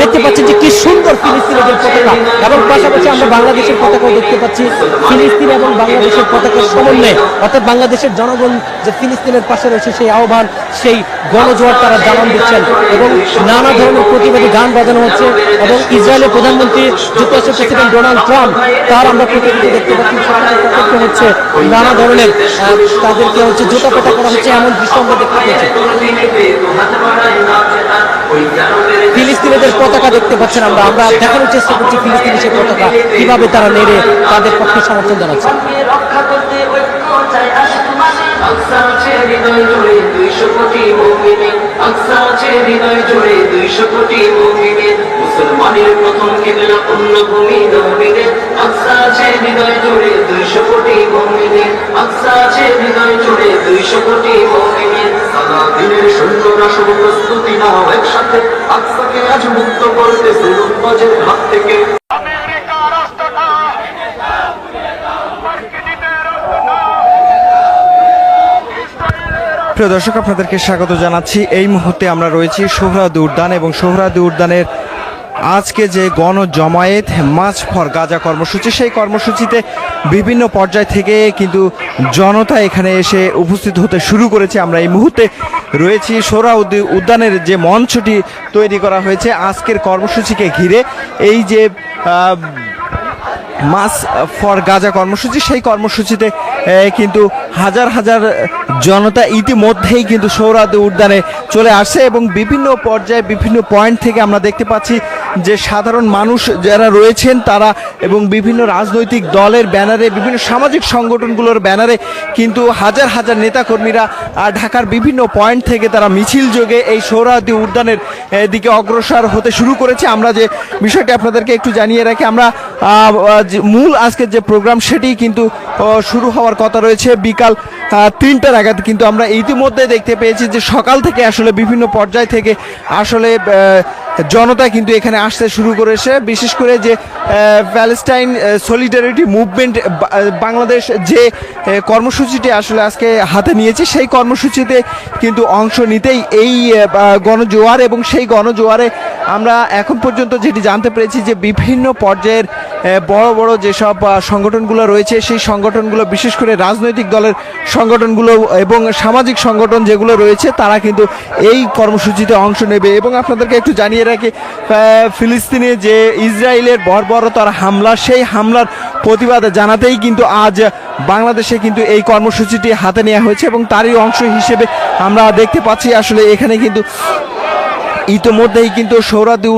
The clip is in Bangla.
দেখতে পাচ্ছি যে কি সুন্দর ফিলিস্তিনিদের পতাকা, এবং পাশাপাশি আমরা বাংলাদেশের পতাকাও দেখতে পাচ্ছি। ফিলিস্তিন এবং বাংলাদেশের পতাকার সমন্বয়ে, অর্থাৎ বাংলাদেশের জনগণ যে ফিলিস্তিনের পাশে রয়েছে সেই আহ্বান, সেই গণজোয়ার তারা জানান দিচ্ছেন, এবং নানা ধরনের প্রতিবাদী গান বাজানো হচ্ছে। এবং ইসরায়েলের প্রধানমন্ত্রী যুক্তরাষ্ট্রের প্রেসিডেন্ট ডোনাল্ড ট্রাম্প, তার আমরা প্রতিনিধি দেখতে পাচ্ছি সেখানে হচ্ছে নানা ধরনের তাদেরকে হচ্ছে জুতা পেটা করা হচ্ছে, এমন দৃশ্য আমরা দেখতে পাচ্ছি। ফিলিস্তিনিদের পতাকা দেখতে পাচ্ছেন আমরা দেখানোর চেষ্টা করছি ফিলিস্তিনি সেই পতাকা কিভাবে তারা নেড়ে তাদের পক্ষে সমর্থন জানাচ্ছে। মুসলমানের প্রথম কিবলা পুণ্যভূমি নবীদের, আকসা আছে হৃদয় জুড়ে 200 কোটি মুমিনের, আকসা আছে হৃদয় জুড়ে 200 কোটি মুমিনের। সালাদিনের সৈন্যরা সব প্রস্তুতি নাও একসাথে, আকসাকে আজ মুক্ত করতে জুলুমবাজের হাত থেকে। প্রিয় দর্শক, আপনাদেরকে স্বাগত জানাচ্ছি। এই মুহূর্তে আমরা রয়েছি সোহরাওয়ার্দী উদ্যান, এবং সোহরাওয়ার্দী উদ্যানের আজকে যে গণজমায়েত মার্চ ফর গাজা কর্মসূচি, সেই কর্মসূচিতে বিভিন্ন পর্যায় থেকে কিন্তু জনতা এখানে এসে উপস্থিত হতে শুরু করেছে। আমরা এই মুহূর্তে রয়েছি সোহরাওয়ার্দী উদ্যানের যে মঞ্চটি তৈরি করা হয়েছে আজকের কর্মসূচিকে ঘিরে। এই যে মার্চ ফর গাজা কর্মসূচি, সেই কর্মসূচিতে কিন্তু হাজার হাজার জনতা ইতিমধ্যেই কিন্তু সোহরাওয়ার্দী উদ্যানে চলে আসছে, এবং বিভিন্ন পর্যায়ে বিভিন্ন পয়েন্ট থেকে আমরা দেখতে পাচ্ছি যে সাধারণ মানুষ যারা রয়েছেন তারা, এবং বিভিন্ন রাজনৈতিক দলের ব্যানারে, বিভিন্ন সামাজিক সংগঠনগুলোর ব্যানারে কিন্তু হাজার হাজার নেতাকর্মীরা ঢাকার বিভিন্ন পয়েন্ট থেকে তারা মিছিল যোগে এই সোহরাওয়ার্দী উদ্যানের দিকে অগ্রসর হতে শুরু করেছে। আমরা যে বিষয়টি আপনাদেরকে একটু জানিয়ে রাখি, আমরা মূল আজকের যে প্রোগ্রাম সেটি কিন্তু শুরু হওয়ার কথা রয়েছে বিকাল 3টা নাগাদ, কিন্তু আমরা ইতিমধ্যে দেখতে পেয়েছি যে সকাল থেকে আসলে বিভিন্ন পর্যায় থেকে আসলে জনতা কিন্তু এখানে আসতে শুরু করেছে। বিশেষ করে যে প্যালেস্টাইন সলিডারিটি মুভমেন্ট বাংলাদেশ যে কর্মসূচিটি আসলে আজকে হাতে নিয়েছে, সেই কর্মসূচিতে কিন্তু অংশ নিতেই এই গণজোয়ার, এবং সেই গণজোয়ারে আমরা এখন পর্যন্ত যেটি জানতে পেরেছি যে বিভিন্ন পর্যায়ের বড় বড় যেসব সংগঠনগুলো রয়েছে, সেই সংগঠনগুলো, বিশেষ করে রাজনৈতিক দলের সংগঠনগুলো এবং সামাজিক সংগঠন যেগুলো রয়েছে, তারা কিন্তু এই কর্মসূচিতে অংশ নেবে। এবং আপনাদেরকে একটু জানিয়ে রাখি, ফিলিস্তিনে যে ইসরায়েলের বর্বরতার হামলা, সেই হামলার প্রতিবাদে জানাতেই কিন্তু আজ বাংলাদেশে কিন্তু এই কর্মসূচিটি হাতে নেওয়া হয়েছে, এবং তারই অংশ হিসেবে আমরা দেখতে পাচ্ছি আসলে এখানে কিন্তু ইতিমধ্যেই কিন্তু সোহরাওয়ার্দী